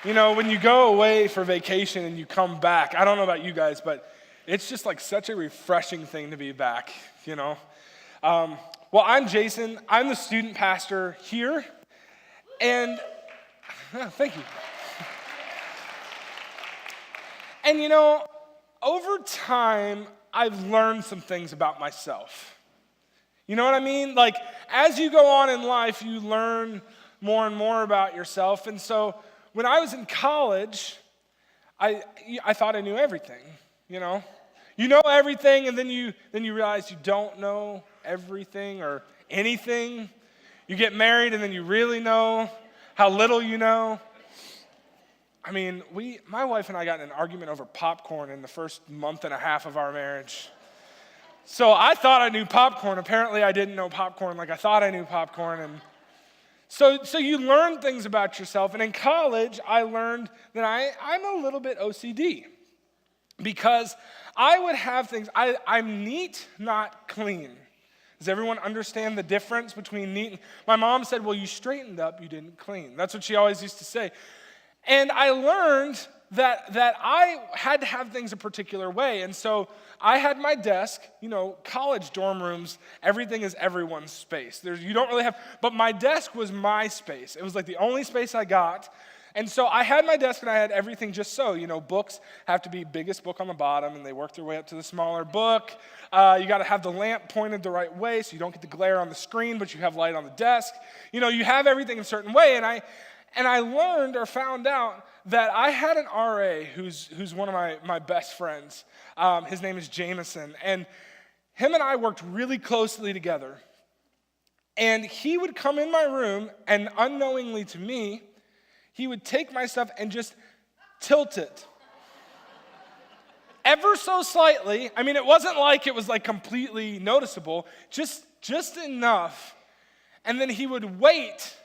You know, when you go away for vacation and you come back, I don't know about you guys, but it's just like such a refreshing thing to be back, you know? Well, I'm Jason. I'm the student pastor here, and thank you. And you know, over time, I've learned some things about myself. You know what I mean? Like, as you go on in life, you learn more and more about yourself. And so, when I was in college, I thought I knew everything, you know? You know everything, and then you realize you don't know everything or anything. You get married, and then you really know how little you know. I mean, my wife and I got in an argument over popcorn in the first month and a half of our marriage. So I thought I knew popcorn. Apparently, I didn't know popcorn like I thought I knew popcorn. And so you learn things about yourself. And in college, I learned that I'm a little bit OCD because I would have things. I'm neat, not clean. Does everyone understand the difference between neat and... My mom said, well, you straightened up, you didn't clean. That's what she always used to say. And I learned that I had to have things a particular way. And so I had my desk, you know, college dorm rooms, everything is everyone's space. You don't really have, but my desk was my space. It was like the only space I got. And so I had my desk and I had everything just so, you know, books have to be biggest book on the bottom and they work their way up to the smaller book. You got to have the lamp pointed the right way so you don't get the glare on the screen, but you have light on the desk. You know, you have everything a certain way. And I learned or found out that I had an RA who's one of my best friends. His name is Jameson. And him and I worked really closely together. And he would come in my room, and unknowingly to me, he would take my stuff and just tilt it. Ever so slightly. I mean, it wasn't like it was like completely noticeable. Just enough. And then he would wait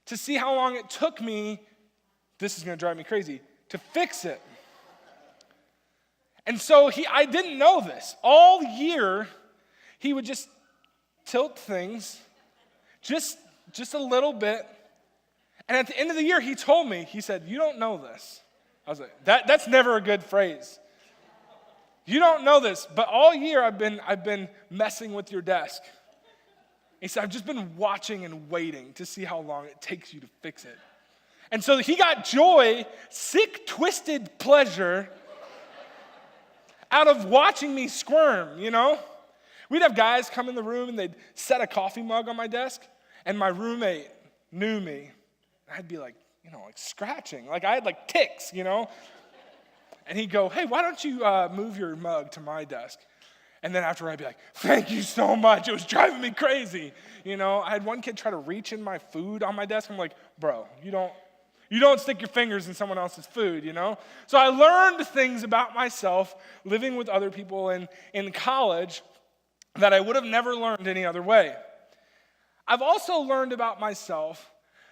to see how long it took me, this is going to drive me crazy, to fix it. And so I didn't know this. All year, he would just tilt things, just a little bit. And at the end of the year, he told me, he said, you don't know this. I was like, that's never a good phrase. You don't know this, but all year I've been messing with your desk. He said, I've just been watching and waiting to see how long it takes you to fix it. And so he got joy, sick, twisted pleasure out of watching me squirm, you know? We'd have guys come in the room and they'd set a coffee mug on my desk, and my roommate knew me. I'd be like, you know, like scratching. Like I had like ticks, you know? And he'd go, hey, why don't you move your mug to my desk? And then after I'd be like, thank you so much. It was driving me crazy. You know, I had one kid try to reach in my food on my desk. I'm like, bro, you don't stick your fingers in someone else's food, you know? So I learned things about myself living with other people in college that I would have never learned any other way. I've also learned about myself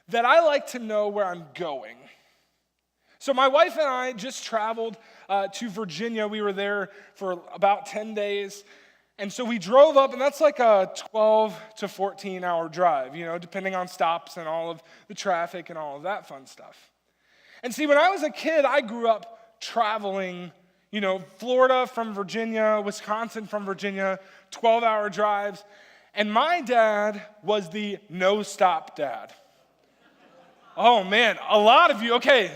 that I like to know where I'm going. So my wife and I just traveled to Virginia. We were there for about 10 days. And so we drove up, and that's like a 12 to 14 hour drive, you know, depending on stops and all of the traffic and all of that fun stuff. And see, when I was a kid, I grew up traveling, you know, Florida from Virginia, Wisconsin from Virginia, 12-hour drives. And my dad was the no-stop dad. Oh, man, a lot of you, okay.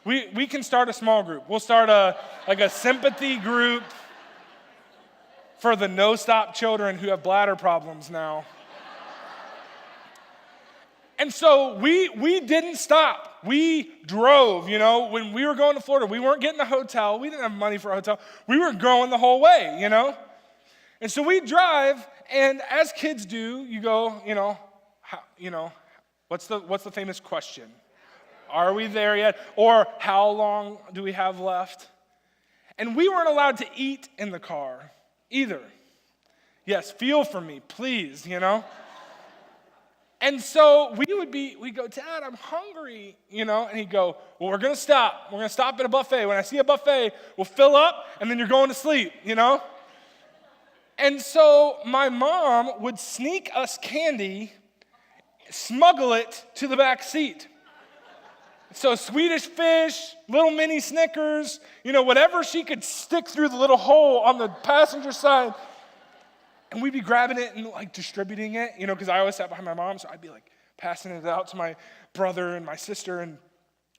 We can start a small group. We'll start a sympathy group for the no-stop children who have bladder problems now. And so we didn't stop. We drove, you know. When we were going to Florida, we weren't getting a hotel. We didn't have money for a hotel. We were going the whole way, you know. And so we drive, and as kids do, you go, what's the famous question? Are we there yet? Or how long do we have left? And we weren't allowed to eat in the car either. Yes, feel for me, please, you know? And so we'd go, Dad, I'm hungry, you know? And he'd go, well, we're going to stop. We're going to stop at a buffet. When I see a buffet, we'll fill up, and then you're going to sleep, you know? And so my mom would sneak us candy, smuggle it to the back seat. So Swedish Fish, little mini Snickers, whatever she could stick through the little hole on the passenger side. And we'd be grabbing it and like distributing it, because I always sat behind my mom, so I'd be like passing it out to my brother and my sister, and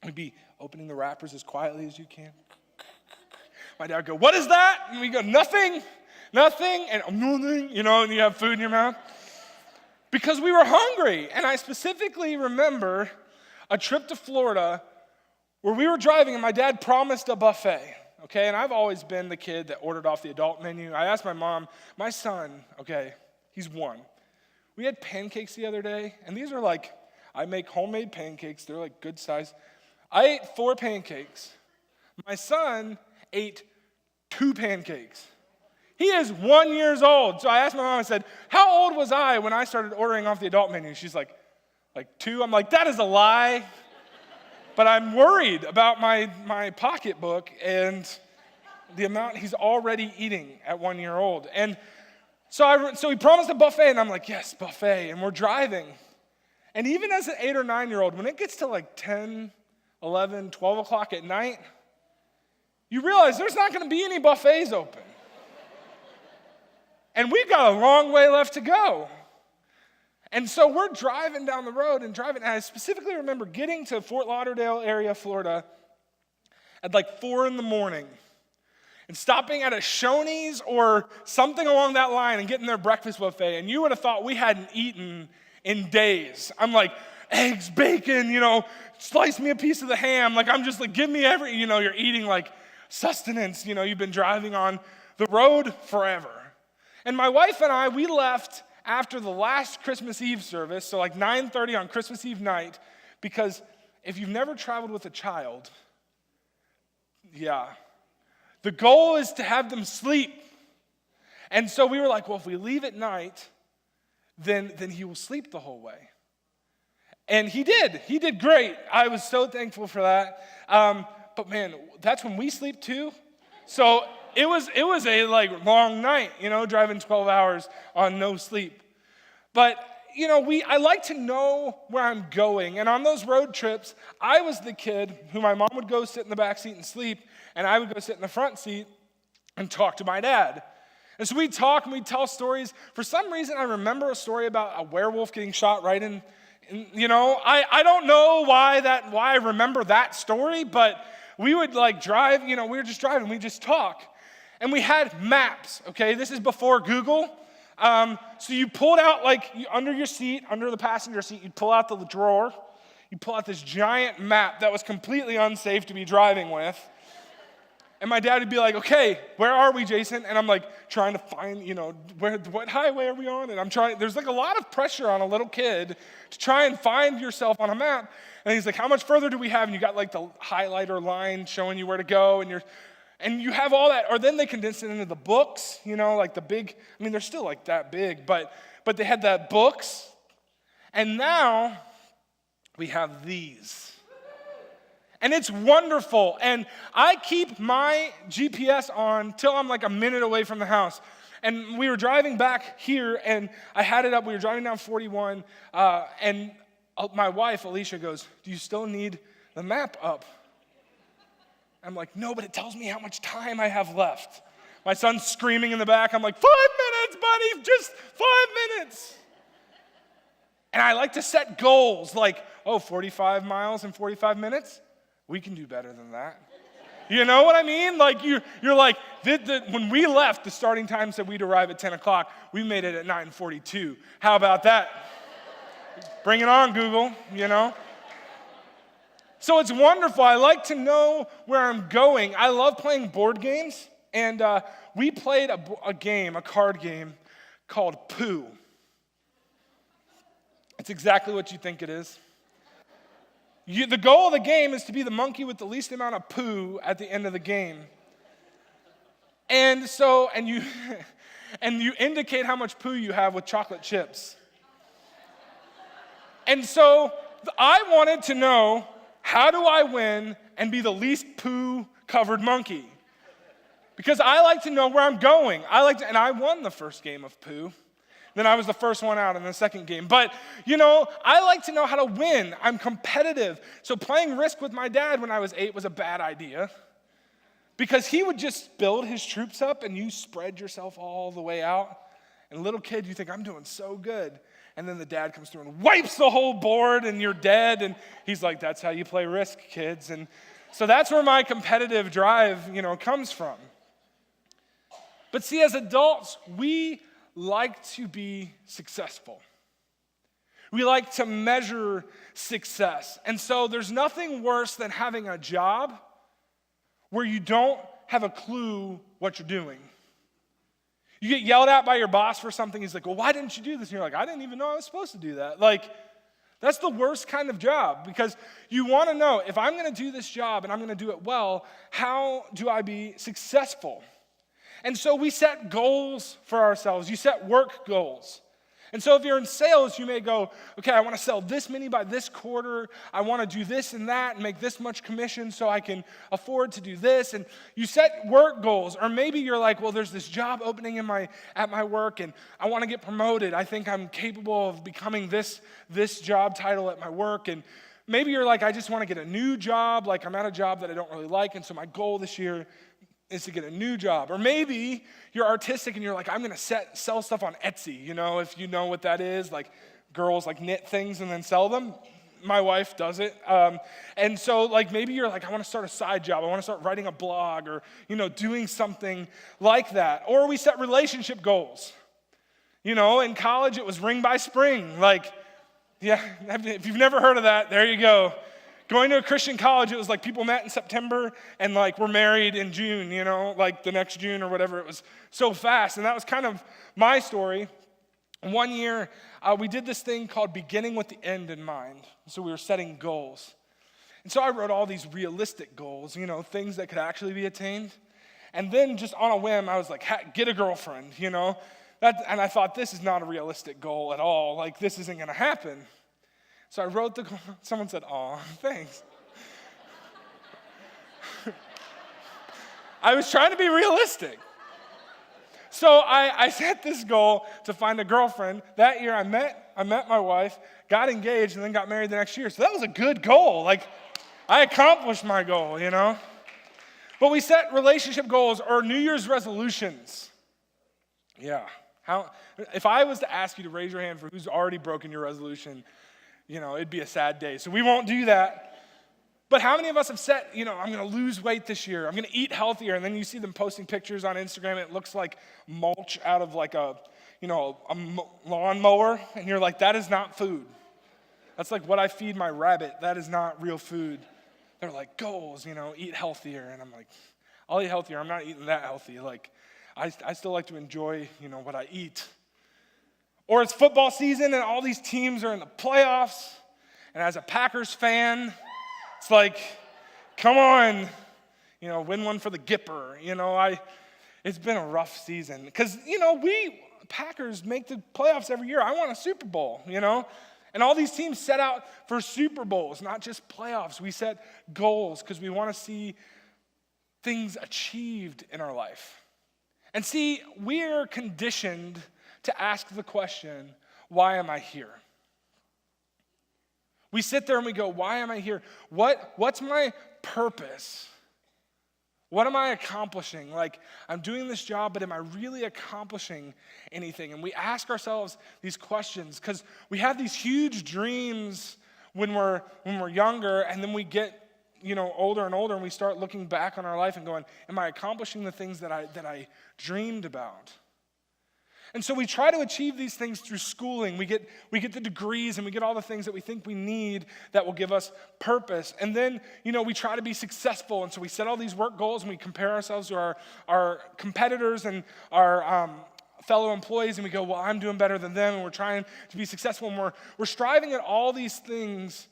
we'd be opening the wrappers as quietly as you can. My dad would go, "What is that?" And we go, "Nothing, nothing," and nothing, and you have food in your mouth. Because we were hungry. And I specifically remember a trip to Florida where we were driving and my dad promised a buffet, okay? And I've always been the kid that ordered off the adult menu. I asked my mom, my son, okay, he's 1. We had pancakes the other day, and these are like, I make homemade pancakes. They're like good size. I ate 4 pancakes. My son ate 2 pancakes. He is 1 year old. So I asked my mom, I said, "How old was I when I started ordering off the adult menu?" She's like 2. I'm like, that is a lie. But I'm worried about my pocketbook and the amount he's already eating at 1 year old. And so he promised a buffet, and I'm like, yes, buffet. And we're driving. And even as an 8 or 9 year old, when it gets to like 10, 11, 12 o'clock at night, you realize there's not going to be any buffets open. And we've got a long way left to go. And so we're driving down the road and I specifically remember getting to Fort Lauderdale area, Florida, at like 4 in the morning and stopping at a Shoney's or something along that line and getting their breakfast buffet. And you would have thought we hadn't eaten in days. I'm like, eggs, bacon, slice me a piece of the ham. Like, I'm just like, give me you're eating like sustenance. You've been driving on the road forever. And my wife and I, we left after the last Christmas Eve service, so like 9:30 on Christmas Eve night, because if you've never traveled with a child, the goal is to have them sleep. And so we were like, well, if we leave at night, then he will sleep the whole way. And he did. He did great. I was so thankful for that. But man, that's when we sleep too. So it was a like long night, driving 12 hours on no sleep. But I like to know where I'm going. And on those road trips, I was the kid who my mom would go sit in the back seat and sleep, and I would go sit in the front seat and talk to my dad. And so we'd talk and we'd tell stories. For some reason, I remember a story about a werewolf getting shot right in I don't know why I remember that story, but we would like drive, we were just driving, we just talk. And we had maps, okay? This is before Google. So you pulled out, under your seat, under the passenger seat, you'd pull out the drawer. You'd pull out this giant map that was completely unsafe to be driving with. And my dad would be like, "Okay, where are we, Jason?" And I'm like trying to find, what highway are we on? And there's like a lot of pressure on a little kid to try and find yourself on a map. And he's like, "How much further do we have?" And you got like the highlighter line showing you where to go, and you have all that, or then they condensed it into the books, like the big, they're still like that big, but they had that books. And now we have these. And it's wonderful. And I keep my GPS on till I'm like a minute away from the house. And we were driving back here, and I had it up. We were driving down 41, and my wife, Alicia, goes, "Do you still need the map up?" I'm like, "No, but it tells me how much time I have left." My son's screaming in the back. I'm like, 5 minutes, buddy, just 5 minutes. And I like to set goals like, 45 miles in 45 minutes? We can do better than that. You know what I mean? Like you're like, when we left, the starting time said we'd arrive at 10 o'clock. We made it at 9:42. How about that? Bring it on, Google, So it's wonderful. I like to know where I'm going. I love playing board games. And we played a card game called Pooh. It's exactly what you think it is. The goal of the game is to be the monkey with the least amount of poo at the end of the game. And you indicate how much poo you have with chocolate chips. And so I wanted to know, how do I win and be the least poo-covered monkey? Because I like to know where I'm going. And I won the first game of poo. then I was the first one out in the second game. But, I like to know how to win. I'm competitive. So playing Risk with my dad when I was 8 was a bad idea because he would just build his troops up and you spread yourself all the way out. And little kid, you think, I'm doing so good. And then the dad comes through and wipes the whole board and you're dead. And he's like, that's how you play Risk, kids. And so that's where my competitive drive, comes from. But see, as adults, we like to be successful. We like to measure success. And so there's nothing worse than having a job where you don't have a clue what you're doing. You get yelled at by your boss for something. He's like, well, why didn't you do this? And you're like, I didn't even know I was supposed to do that. That's the worst kind of job because you want to know, if I'm going to do this job and I'm going to do it well, how do I be successful? And so we set goals for ourselves. You set work goals. And so if you're in sales, you may go, okay, I want to sell this many by this quarter. I want to do this and that and make this much commission so I can afford to do this. And you set work goals. Or maybe you're like, well, there's this job opening at my work and I want to get promoted. I think I'm capable of becoming this job title at my work. And maybe you're like, I just want to get a new job. I'm at a job that I don't really like. And so my goal this year is to get a new job. Or maybe you're artistic and you're like, I'm going to sell stuff on Etsy, if you know what that is, girls knit things and then sell them. My wife does it. And so maybe you're like, I want to start a side job. I want to start writing a blog or, doing something like that. Or we set relationship goals. In college it was ring by spring. Yeah, if you've never heard of that, there you go. Going to a Christian college, it was people met in September and were married in June, the next June or whatever. It was so fast. And that was kind of my story. One year, we did this thing called beginning with the end in mind. So we were setting goals. And so I wrote all these realistic goals, things that could actually be attained. And then just on a whim, I was like, get a girlfriend, and I thought, this is not a realistic goal at all. This isn't going to happen. So I wrote the goal. Someone said, aw, thanks. I was trying to be realistic. So I set this goal to find a girlfriend. That year I met my wife, got engaged, and then got married the next year. So that was a good goal. I accomplished my goal, But we set relationship goals or New Year's resolutions. Yeah. If I was to ask you to raise your hand for who's already broken your resolution, it'd be a sad day. So we won't do that. But how many of us have set, I'm going to lose weight this year. I'm going to eat healthier. And then you see them posting pictures on Instagram. And it looks like mulch out of a lawnmower. And you're like, that is not food. That's what I feed my rabbit. That is not real food. They're like, goals, eat healthier. And I'm like, I'll eat healthier. I'm not eating that healthy. I still like to enjoy, what I eat. Or it's football season and all these teams are in the playoffs. And as a Packers fan, it's come on, win one for the Gipper. It's been a rough season. Because, we Packers make the playoffs every year. I want a Super Bowl, And all these teams set out for Super Bowls, not just playoffs. We set goals because we want to see things achieved in our life. And see, we're conditioned to ask the question, why am I here? We sit there and we go, why am I here? What's my purpose? What am I accomplishing? I'm doing this job, but am I really accomplishing anything? And we ask ourselves these questions because we have these huge dreams when we're younger, and then we get older and older, and we start looking back on our life and going, am I accomplishing the things that I dreamed about? And so we try to achieve these things through schooling. We get the degrees and we get all the things that we think we need that will give us purpose. And then, we try to be successful. And so we set all these work goals and we compare ourselves to our competitors and our fellow employees. And we go, well, I'm doing better than them. And we're trying to be successful. And we're striving at all these things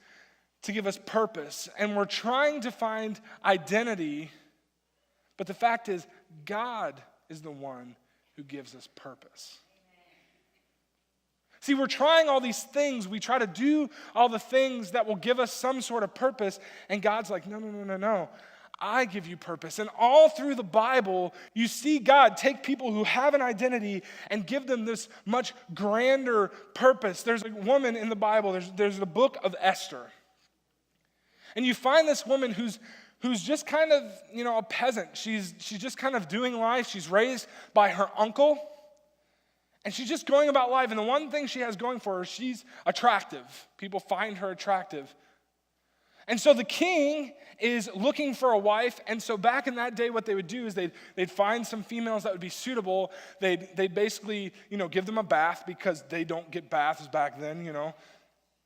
to give us purpose. And we're trying to find identity. But the fact is, God is the one who gives us purpose. See, we're trying all these things. We try to do all the things that will give us some sort of purpose. And God's like, no. I give you purpose. And all through the Bible, you see God take people who have an identity and give them this much grander purpose. There's a woman in the Bible, there's the book of Esther. And you find this woman who's just kind of, a peasant. She's just kind of doing life. She's raised by her uncle. And she's just going about life. And the one thing she has going for her, she's attractive. People find her attractive. And so the king is looking for a wife. And so back in that day, what they would do is they'd find some females that would be suitable. They'd basically, give them a bath, because they don't get baths back then,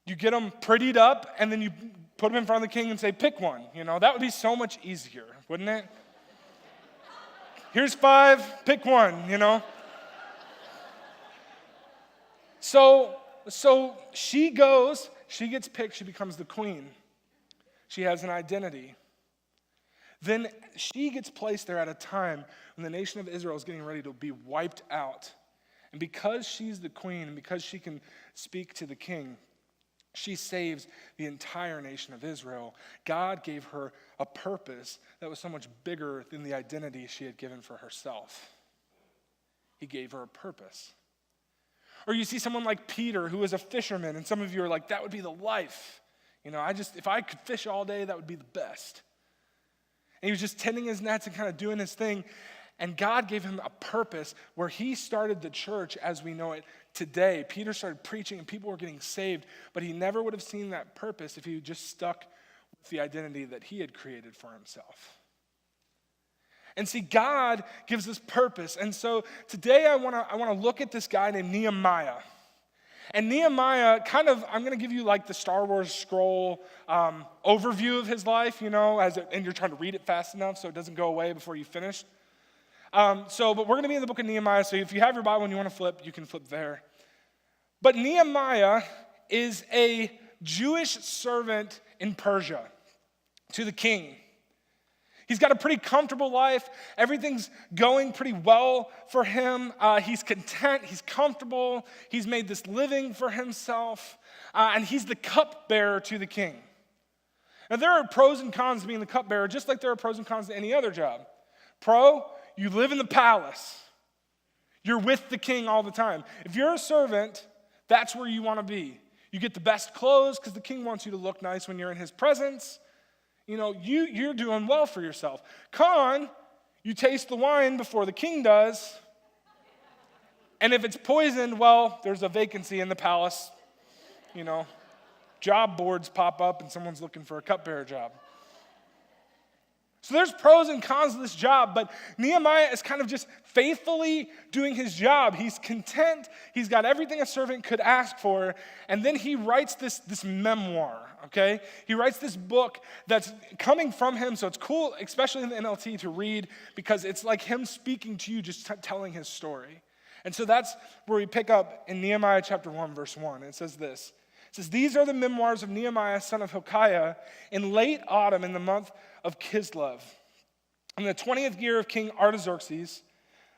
You get them prettied up, and then you put them in front of the king and say, pick one. That would be so much easier, wouldn't it? Here's 5, pick one, So she goes, she gets picked, she becomes the queen. She has an identity. Then she gets placed there at a time when the nation of Israel is getting ready to be wiped out. And because she's the queen, and because she can speak to the king, she saves the entire nation of Israel. God gave her a purpose that was so much bigger than the identity she had given for herself. He gave her a purpose. Or you see someone like Peter, who was a fisherman, and some of you are like, that would be the life. If I could fish all day, that would be the best. And he was just tending his nets and kind of doing his thing. And God gave him a purpose where he started the church as we know it today. Peter started preaching and people were getting saved, but he never would have seen that purpose if he had just stuck with the identity that he had created for himself. And see, God gives us purpose. And so today I want to look at this guy named Nehemiah. And Nehemiah, I'm going to give you like the Star Wars scroll overview of his life, and you're trying to read it fast enough so it doesn't go away before you finish. But we're going to be in the book of Nehemiah, so if you have your Bible and you want to flip, you can flip there. But Nehemiah is a Jewish servant in Persia to the king. He's got a pretty comfortable life. Everything's going pretty well for him. He's content. He's comfortable. He's made this living for himself. And he's the cupbearer to the king. Now, there are pros and cons to being the cupbearer, just like there are pros and cons to any other job. Pro, you live in the palace. You're with the king all the time. If you're a servant, that's where you want to be. You get the best clothes because the king wants you to look nice when you're in his presence. You're doing well for yourself. Con, you taste the wine before the king does. And if it's poisoned, well, there's a vacancy in the palace. Job boards pop up and someone's looking for a cupbearer job. So there's pros and cons to this job, but Nehemiah is kind of just faithfully doing his job. He's content. He's got everything a servant could ask for. And then he writes this memoir, okay? He writes this book that's coming from him, so it's cool, especially in the NLT, to read because it's like him speaking to you, just telling his story. And so that's where we pick up in Nehemiah chapter 1, verse 1. It says this. It says, "These are the memoirs of Nehemiah, son of Hilkiah, in late autumn in the month of Kislev. In the 20th year of King Artaxerxes'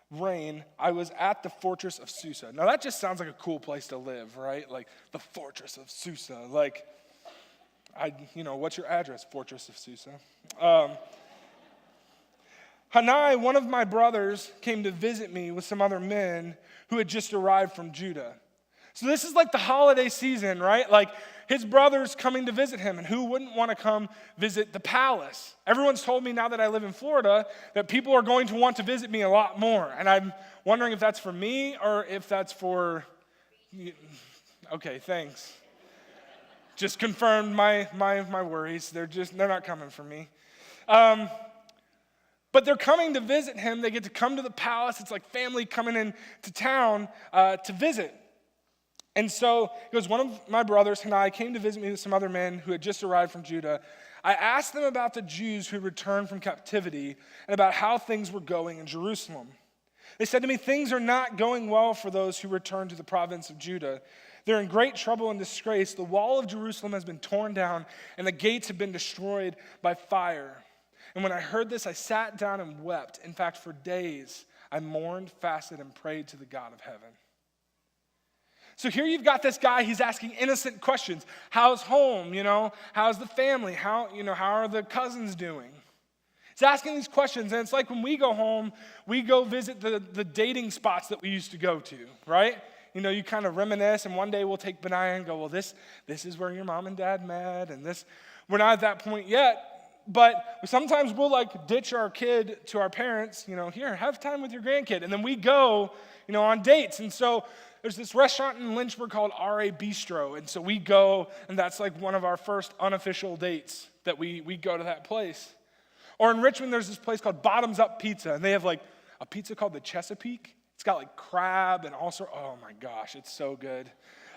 reign, I was at the fortress of Susa." Now that just sounds like a cool place to live, right? Like the fortress of Susa. Like, what's your address, fortress of Susa? Hanai, one of my brothers, came to visit me with some other men who had just arrived from Judah. So this is like the holiday season, right? Like his brother's coming to visit him, and who wouldn't want to come visit the palace? Everyone's told me now that I live in Florida that people are going to want to visit me a lot more, and I'm wondering if that's for me or if that's for, okay, thanks. Just confirmed my worries. They're not coming for me. But they're coming to visit him. They get to come to the palace. It's like family coming into town to visit. And so it goes, one of my brothers, Hanai, came to visit me with some other men who had just arrived from Judah. I asked them about the Jews who returned from captivity and about how things were going in Jerusalem. They said to me, "Things are not going well for those who return to the province of Judah. They're in great trouble and disgrace. The wall of Jerusalem has been torn down, and the gates have been destroyed by fire." And when I heard this, I sat down and wept. In fact, for days, I mourned, fasted, and prayed to the God of heaven. So here you've got this guy, he's asking innocent questions. How's home, How's the family? How are the cousins doing? He's asking these questions, and it's like when we go home, we go visit the dating spots that we used to go to, right? You know, you kind of reminisce, and one day we'll take Benaiah and go, well, this is where your mom and dad met, and this, we're not at that point yet, but sometimes we'll like ditch our kid to our parents, you know, here, have time with your grandkid, and then we go, you know, on dates. And so there's this restaurant in Lynchburg called R.A. Bistro, and so we go, and that's like one of our first unofficial dates that we go to that place. Or in Richmond, there's this place called Bottoms Up Pizza, and they have like a pizza called the Chesapeake. It's got like crab and all sorts. Oh my gosh, it's so good.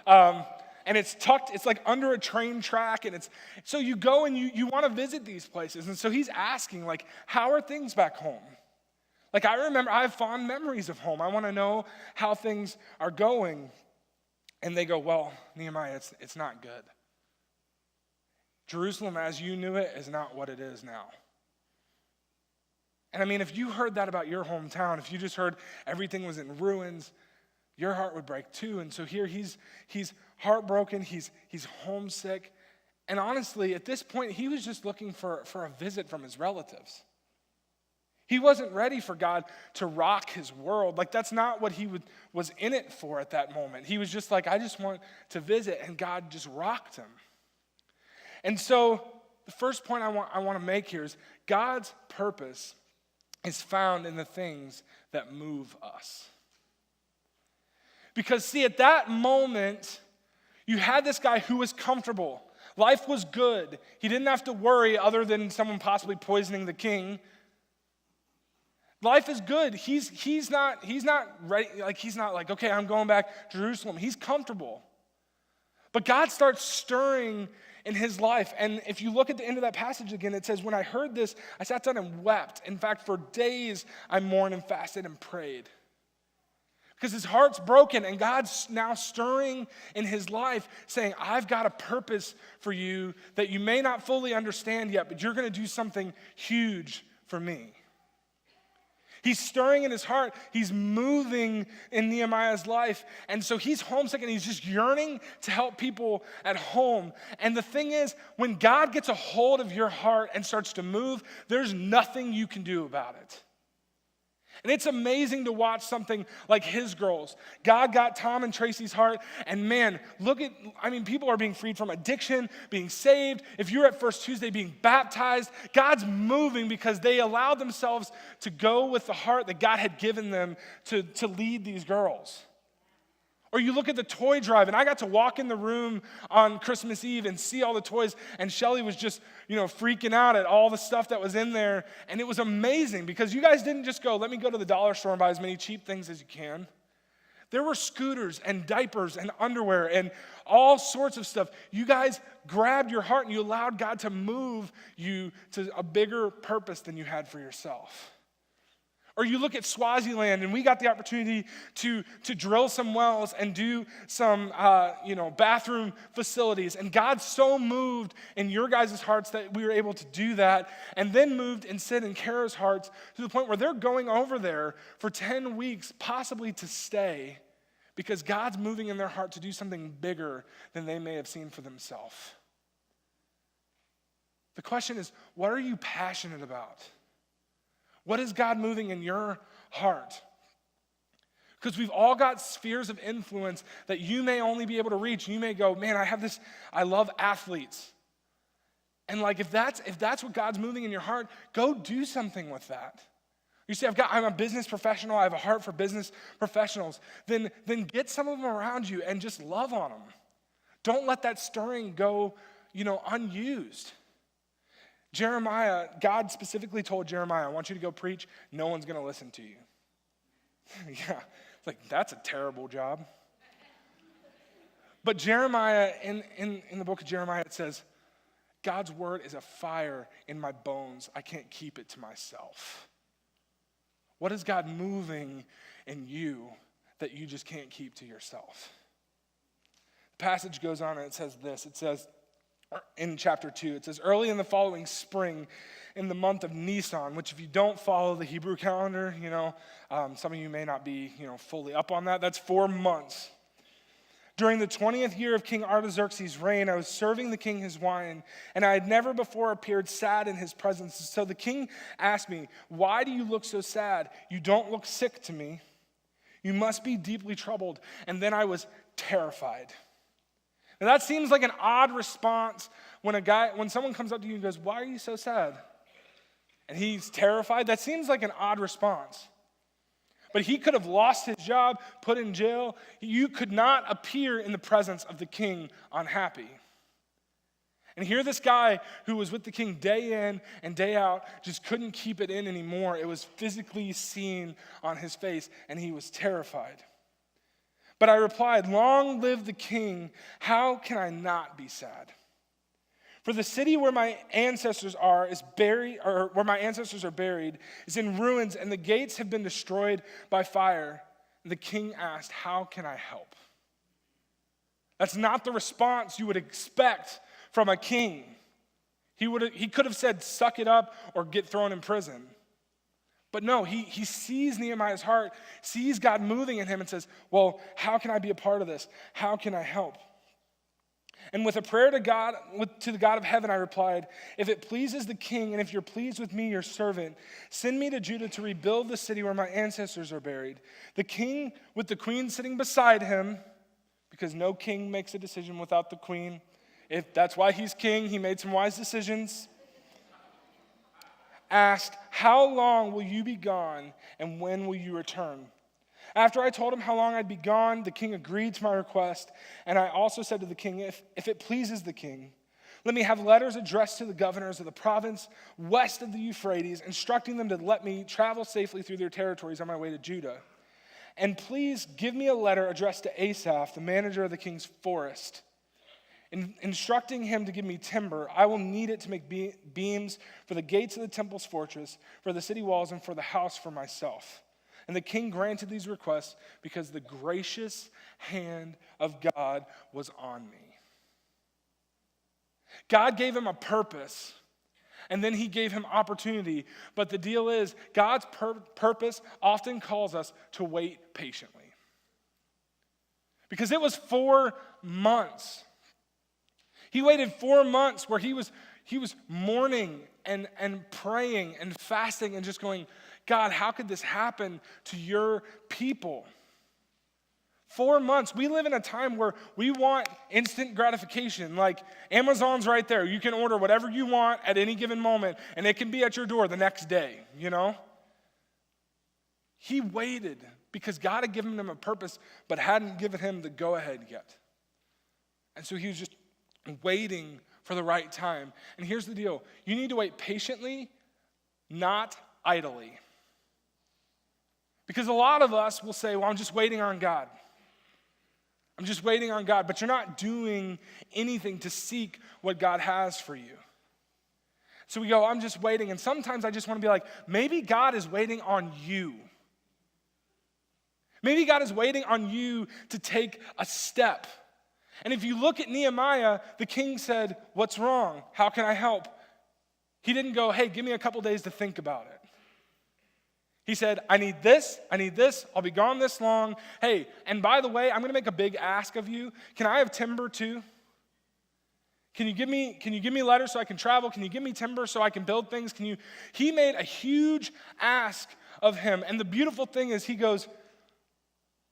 And it's tucked, it's like under a train track, and it's, so you go and you want to visit these places. And so he's asking, like, how are things back home? Like, I have fond memories of home. I want to know how things are going. And they go, well, Nehemiah, it's not good. Jerusalem as you knew it is not what it is now. And I mean, if you heard that about your hometown, if you just heard everything was in ruins, your heart would break too. And so here he's heartbroken, he's homesick. And honestly, at this point, he was just looking for a visit from his relatives. He wasn't ready for God to rock his world. Like, that's not what he was in it for at that moment. He was just like, I just want to visit, and God just rocked him. And so the first point I want to make here is God's purpose is found in the things that move us. Because see, at that moment, you had this guy who was comfortable. Life was good. He didn't have to worry other than someone possibly poisoning the king. Life is good. He's not ready, like he's not like, okay, I'm going back to Jerusalem. He's comfortable. But God starts stirring in his life. And if you look at the end of that passage again, it says, when I heard this, I sat down and wept. In fact, for days I mourned and fasted and prayed. Because his heart's broken, and God's now stirring in his life, saying, I've got a purpose for you that you may not fully understand yet, but you're going to do something huge for me. He's stirring in his heart. He's moving in Nehemiah's life. And so he's homesick, and he's just yearning to help people at home. And the thing is, when God gets a hold of your heart and starts to move, there's nothing you can do about it. And it's amazing to watch something like His Girls. God got Tom and Tracy's heart, and man, people are being freed from addiction, being saved. If you're at First Tuesday, being baptized, God's moving because they allowed themselves to go with the heart that God had given them to lead these girls. Or you look at the toy drive, and I got to walk in the room on Christmas Eve and see all the toys, and Shelly was just, freaking out at all the stuff that was in there, and it was amazing because you guys didn't just go, let me go to the dollar store and buy as many cheap things as you can. There were scooters and diapers and underwear and all sorts of stuff. You guys grabbed your heart and you allowed God to move you to a bigger purpose than you had for yourself. Or you look at Swaziland, and we got the opportunity to drill some wells and do some, bathroom facilities. And God so moved in your guys' hearts that we were able to do that, and then moved in Sid and Kara's hearts to the point where they're going over there for 10 weeks, possibly to stay, because God's moving in their heart to do something bigger than they may have seen for themselves. The question is, what are you passionate about? What is God moving in your heart? Because we've all got spheres of influence that you may only be able to reach. You may go, man, I love athletes. And like if that's what God's moving in your heart, go do something with that. You say, I'm a business professional, I have a heart for business professionals. Then get some of them around you and just love on them. Don't let that stirring go, unused. Jeremiah, God specifically told Jeremiah, I want you to go preach. No one's going to listen to you. Yeah, it's like, that's a terrible job. But Jeremiah, in the book of Jeremiah, it says, God's word is a fire in my bones. I can't keep it to myself. What is God moving in you that you just can't keep to yourself? The passage goes on and it says this. It says, in chapter 2, it says, early in the following spring, in the month of Nisan, which if you don't follow the Hebrew calendar, some of you may not be, fully up on that. That's 4 months. During the 20th year of King Artaxerxes' reign, I was serving the king his wine, and I had never before appeared sad in his presence. So the king asked me, 'Why do you look so sad? You don't look sick to me. You must be deeply troubled.' And then I was terrified." Now that seems like an odd response when someone comes up to you and goes, "Why are you so sad?" And he's terrified. That seems like an odd response. But he could have lost his job, put in jail. You could not appear in the presence of the king unhappy. And here this guy who was with the king day in and day out just couldn't keep it in anymore. It was physically seen on his face, and he was terrified. But I replied, "Long live the king. How can I not be sad? For the city where my ancestors are buried, is in ruins, and the gates have been destroyed by fire." And the king asked, "How can I help?" That's not the response you would expect from a king. He could have said, "Suck it up," or "Get thrown in prison." But no, he sees Nehemiah's heart, sees God moving in him, and says, "Well, how can I be a part of this? How can I help?" And with a prayer to the God of heaven, I replied, "If it pleases the king, and if you're pleased with me, your servant, send me to Judah to rebuild the city where my ancestors are buried." The king, with the queen sitting beside him, because no king makes a decision without the queen. That's why he's king. He made some wise decisions. Asked, "How long will you be gone, and when will you return?" After I told him how long I'd be gone, the king agreed to my request, and I also said to the king, if it pleases the king, let me have letters addressed to the governors of the province west of the Euphrates, instructing them to let me travel safely through their territories on my way to Judah. And please give me a letter addressed to Asaph, the manager of the king's forest, instructing him to give me timber. I will need it to make beams for the gates of the temple's fortress, for the city walls, and for the house for myself. And the king granted these requests because the gracious hand of God was on me. God gave him a purpose, and then he gave him opportunity. But the deal is, God's purpose often calls us to wait patiently. Because it was 4 months. He waited 4 months where he was mourning and praying and fasting and just going, "God, how could this happen to your people?" 4 months. We live in a time where we want instant gratification. Like Amazon's right there. You can order whatever you want at any given moment, and it can be at your door the next day, you know? He waited because God had given him a purpose, but hadn't given him the go-ahead yet. And so he was just waiting for the right time. And here's the deal. You need to wait patiently, not idly. Because a lot of us will say, "Well, I'm just waiting on God. I'm just waiting on God," but you're not doing anything to seek what God has for you. So we go, "I'm just waiting," and sometimes I just want to be like, maybe God is waiting on you. Maybe God is waiting on you to take a step. And if you look at Nehemiah, the king said, "What's wrong? How can I help?" He didn't go, "Hey, give me a couple days to think about it." He said, I need this, I'll be gone this long. Hey, and by the way, I'm going to make a big ask of you. Can I have timber too? Can you give me letters so I can travel? Can you give me timber so I can build things? He made a huge ask of him. And the beautiful thing is he goes,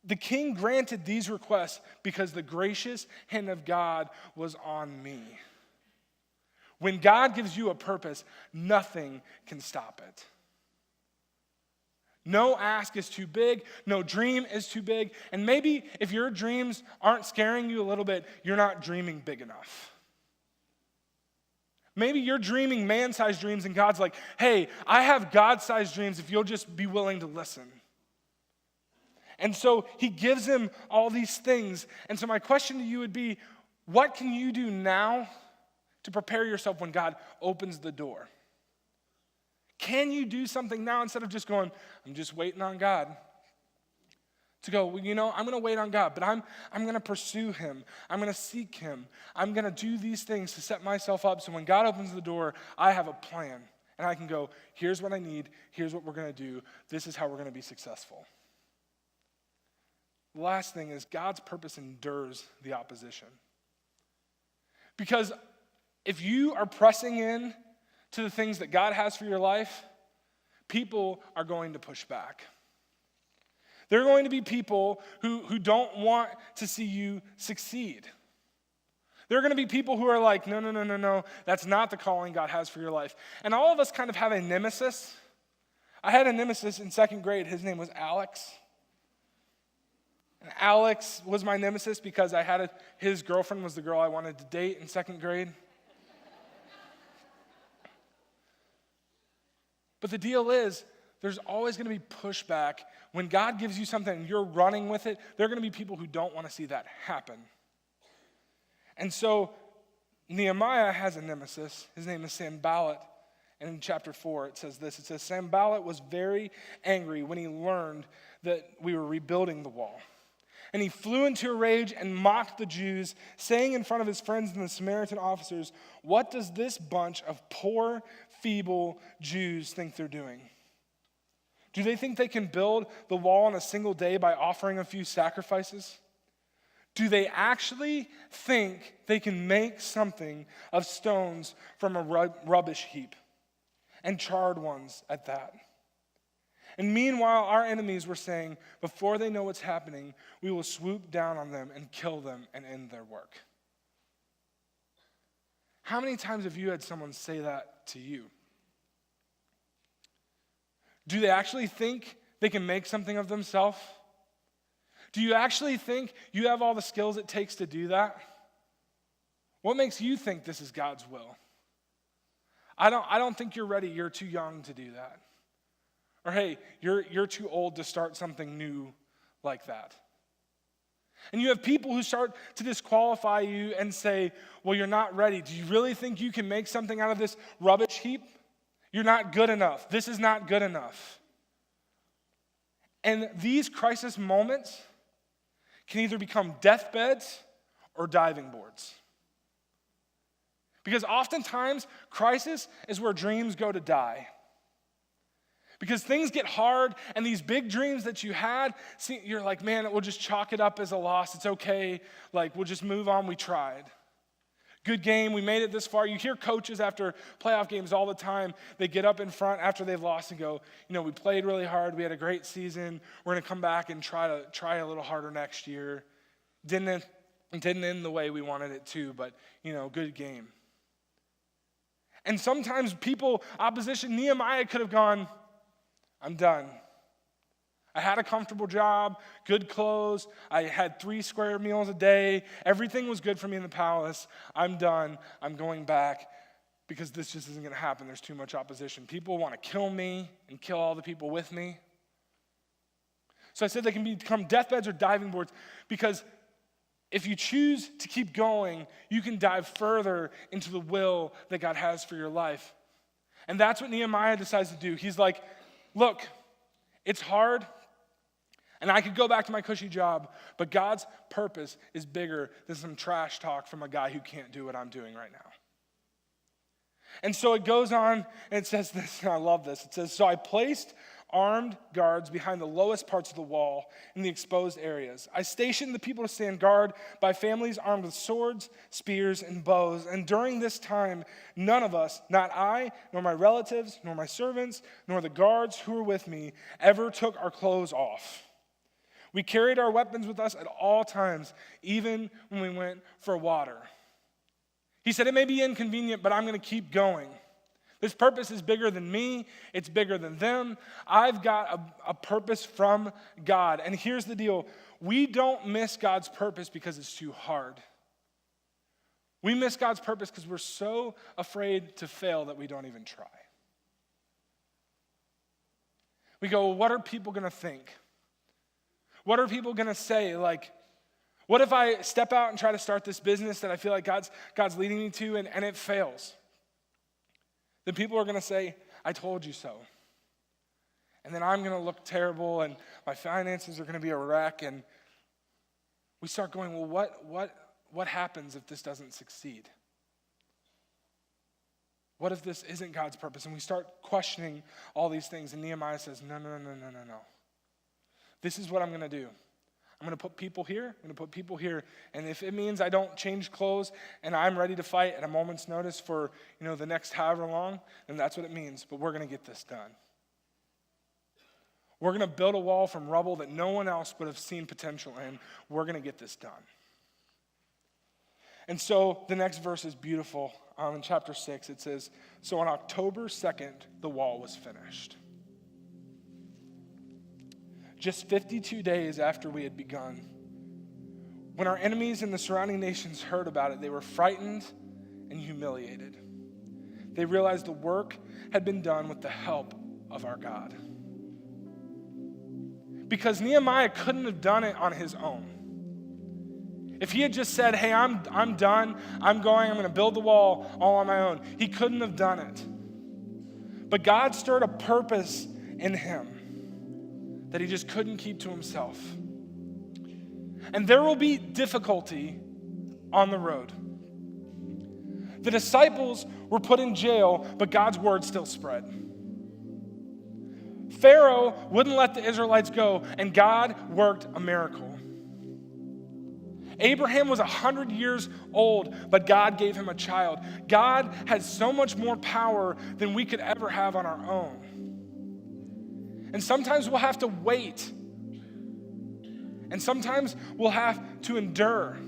the king granted these requests because the gracious hand of God was on me. When God gives you a purpose, nothing can stop it. No ask is too big, no dream is too big, and maybe if your dreams aren't scaring you a little bit, you're not dreaming big enough. Maybe you're dreaming man-sized dreams and God's like, "Hey, I have God-sized dreams if you'll just be willing to listen." And so he gives him all these things. And so my question to you would be, what can you do now to prepare yourself when God opens the door? Can you do something now instead of just going, "I'm just waiting on God"? To go, "Well, I'm going to wait on God, but I'm going to pursue him. I'm going to seek him. I'm going to do these things to set myself up so when God opens the door, I have a plan. And I can go, here's what I need. Here's what we're going to do. This is how we're going to be successful." The last thing is God's purpose endures the opposition. Because if you are pressing in to the things that God has for your life, people are going to push back. There are going to be people who don't want to see you succeed. There are going to be people who are like, no, that's not the calling God has for your life. And all of us kind of have a nemesis. I had a nemesis in second grade. His name was Alex. And Alex was my nemesis because his girlfriend was the girl I wanted to date in second grade. But the deal is, there's always going to be pushback. When God gives you something and you're running with it, there are going to be people who don't want to see that happen. And so Nehemiah has a nemesis. His name is Sanballat. And in chapter 4, it says this. It says, Sanballat was very angry when he learned that we were rebuilding the wall. And he flew into a rage and mocked the Jews, saying in front of his friends and the Samaritan officers, "What does this bunch of poor, feeble Jews think they're doing? Do they think they can build the wall in a single day by offering a few sacrifices? Do they actually think they can make something of stones from a rubbish heap, and charred ones at that?" And meanwhile, our enemies were saying, before they know what's happening, we will swoop down on them and kill them and end their work. How many times have you had someone say that to you? Do they actually think they can make something of themselves? Do you actually think you have all the skills it takes to do that? What makes you think this is God's will? I don't think you're ready. You're too young to do that. Or hey, you're too old to start something new like that. And you have people who start to disqualify you and say, well, you're not ready. Do you really think you can make something out of this rubbish heap? You're not good enough. This is not good enough. And these crisis moments can either become deathbeds or diving boards. Because oftentimes, crisis is where dreams go to die. Because things get hard, and these big dreams that you had, you're like, man, we'll just chalk it up as a loss. It's okay. Like, we'll just move on. We tried. Good game. We made it this far. You hear coaches after playoff games all the time. They get up in front after they've lost and go, we played really hard. We had a great season. We're going to come back and try a little harder next year. Didn't end the way we wanted it to, but, good game. And sometimes opposition, Nehemiah could have gone, I'm done. I had a comfortable job, good clothes. I had 3 square meals a day. Everything was good for me in the palace. I'm done. I'm going back because this just isn't going to happen. There's too much opposition. People want to kill me and kill all the people with me. So I said they can become deathbeds or diving boards because if you choose to keep going, you can dive further into the will that God has for your life. And that's what Nehemiah decides to do. He's like, look, it's hard, and I could go back to my cushy job, but God's purpose is bigger than some trash talk from a guy who can't do what I'm doing right now. And so it goes on, and it says this, and I love this. It says, so I placed armed guards behind the lowest parts of the wall in the exposed areas. I stationed the people to stand guard by families armed with swords, spears, and bows. And during this time, none of us, not I, nor my relatives, nor my servants, nor the guards who were with me, ever took our clothes off. We carried our weapons with us at all times, even when we went for water. He said, it may be inconvenient, but I'm going to keep going. This purpose is bigger than me. It's bigger than them. I've got a purpose from God. And here's the deal. We don't miss God's purpose because it's too hard. We miss God's purpose because we're so afraid to fail that we don't even try. We go, well, what are people going to think? What are people going to say? Like, what if I step out and try to start this business that I feel like God's leading me to and it fails? Then people are going to say, I told you so. And then I'm going to look terrible and my finances are going to be a wreck. And we start going, well, what happens if this doesn't succeed? What if this isn't God's purpose? And we start questioning all these things. And Nehemiah says, no. This is what I'm going to do. I'm going to put people here. I'm going to put people here. And if it means I don't change clothes and I'm ready to fight at a moment's notice for, the next however long, then that's what it means. But we're going to get this done. We're going to build a wall from rubble that no one else would have seen potential in. We're going to get this done. And so the next verse is beautiful. In chapter 6, it says, so on October 2nd, the wall was finished. Just 52 days after we had begun. When our enemies in the surrounding nations heard about it, they were frightened and humiliated. They realized the work had been done with the help of our God. Because Nehemiah couldn't have done it on his own. If he had just said, hey, I'm done, I'm going to build the wall all on my own, he couldn't have done it. But God stirred a purpose in him that he just couldn't keep to himself. And there will be difficulty on the road. The disciples were put in jail, but God's word still spread. Pharaoh wouldn't let the Israelites go, and God worked a miracle. Abraham was 100 years old, but God gave him a child. God has so much more power than we could ever have on our own. And sometimes we'll have to wait. And sometimes we'll have to endure.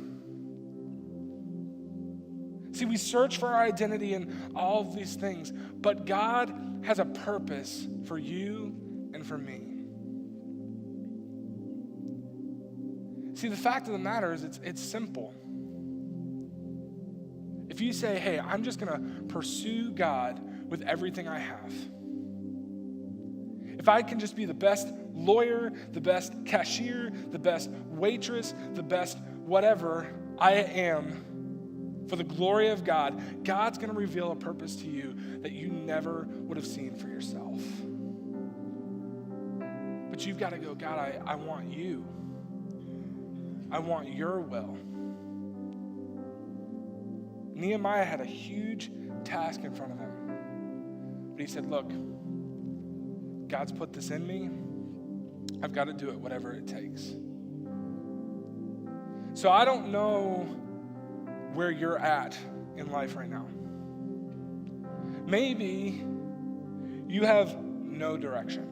See, we search for our identity in all of these things, but God has a purpose for you and for me. See, the fact of the matter is it's simple. If you say, hey, I'm just going to pursue God with everything I have. If I can just be the best lawyer, the best cashier, the best waitress, the best whatever I am for the glory of God, God's going to reveal a purpose to you that you never would have seen for yourself. But you've got to go, God, I want you. I want your will. Nehemiah had a huge task in front of him. But he said, look, God's put this in me. I've got to do it, whatever it takes. So I don't know where you're at in life right now. Maybe you have no direction.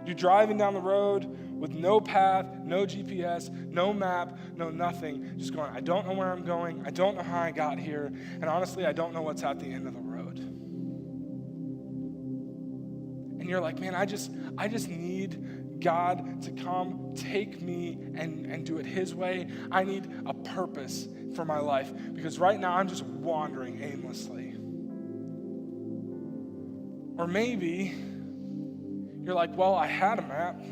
You're driving down the road with no path, no GPS, no map, no nothing. Just going, I don't know where I'm going. I don't know how I got here. And honestly, I don't know what's at the end of the road. And you're like, man, I just need God to come take me and do it his way. I need a purpose for my life because right now I'm just wandering aimlessly. Or maybe you're like, well, I had a map.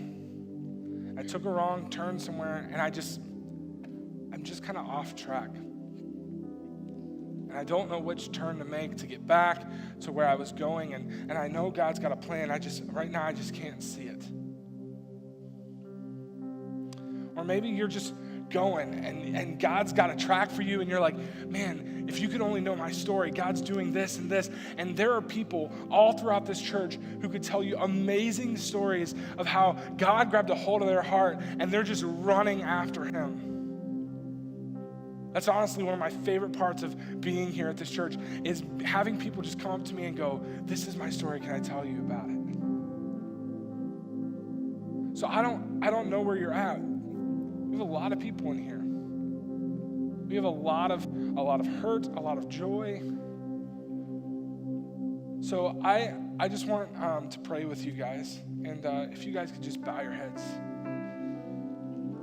I took a wrong turn somewhere and I'm just kind of off track. And I don't know which turn to make to get back to where I was going. And I know God's got a plan. Right now I just can't see it. Or maybe you're just going and God's got a track for you and you're like, man, if you could only know my story, God's doing this and this. And there are people all throughout this church who could tell you amazing stories of how God grabbed a hold of their heart and they're just running after him. That's honestly one of my favorite parts of being here at this church is having people just come up to me and go, this is my story, can I tell you about it? So I don't know where you're at. We have a lot of people in here. We have a lot of hurt, a lot of joy. So I just want to pray with you guys. And if you guys could just bow your heads.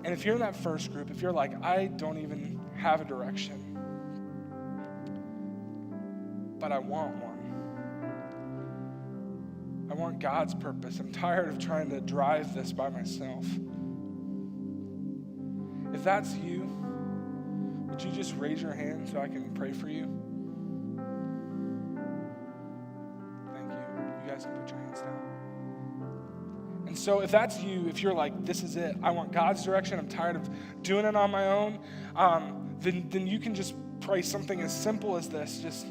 And if you're in that first group, if you're like, I don't even have a direction, but I want one. I want God's purpose. I'm tired of trying to drive this by myself. If that's you, would you just raise your hand so I can pray for you? Thank you. You guys can put your hands down. And so if that's you, if you're like, this is it, I want God's direction, I'm tired of doing it on my own, then you can just pray something as simple as this. Just,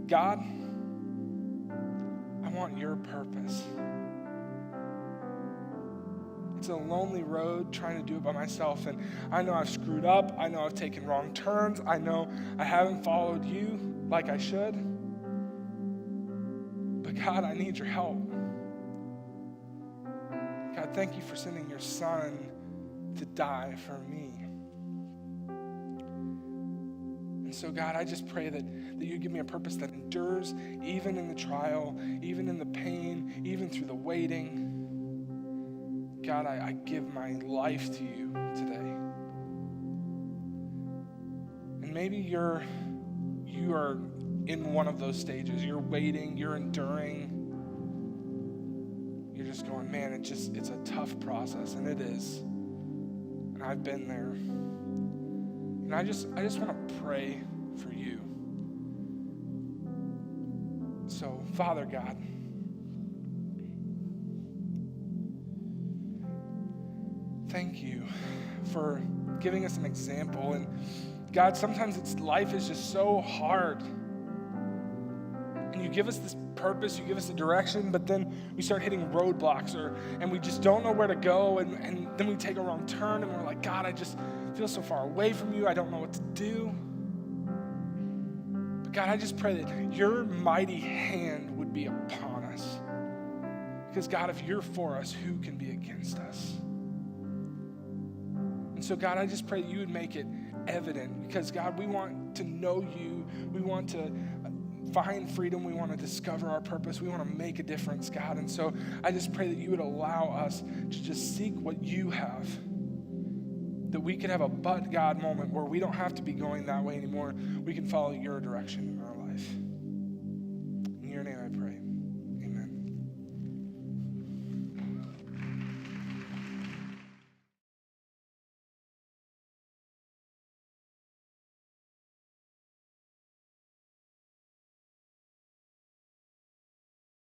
God, I want your purpose. it's a lonely road trying to do it by myself. And I know I've screwed up. I know I've taken wrong turns. I know I haven't followed you like I should. But God, I need your help. God, thank you for sending your son to die for me. And so, God, I just pray that you give me a purpose that endures even in the trial, even in the pain, even through the waiting. God, I give my life to you today. And maybe you are in one of those stages. You're waiting, you're enduring. You're just going, man, it's a tough process, and it is. And I've been there. And I just want to pray for you. So, Father God, thank you for giving us an example. And God, sometimes life is just so hard. And you give us this purpose, you give us a direction, but then we start hitting roadblocks and we just don't know where to go. And then we take a wrong turn and we're like, God, I just feel so far away from you. I don't know what to do. But God, I just pray that your mighty hand would be upon us. Because God, if you're for us, who can be against us? And so God, I just pray that you would make it evident, because God, we want to know you. We want to find freedom. We want to discover our purpose. We want to make a difference, God. And so I just pray that you would allow us to just seek what you have, that we could have a but God moment where we don't have to be going that way anymore. We can follow your direction in our life.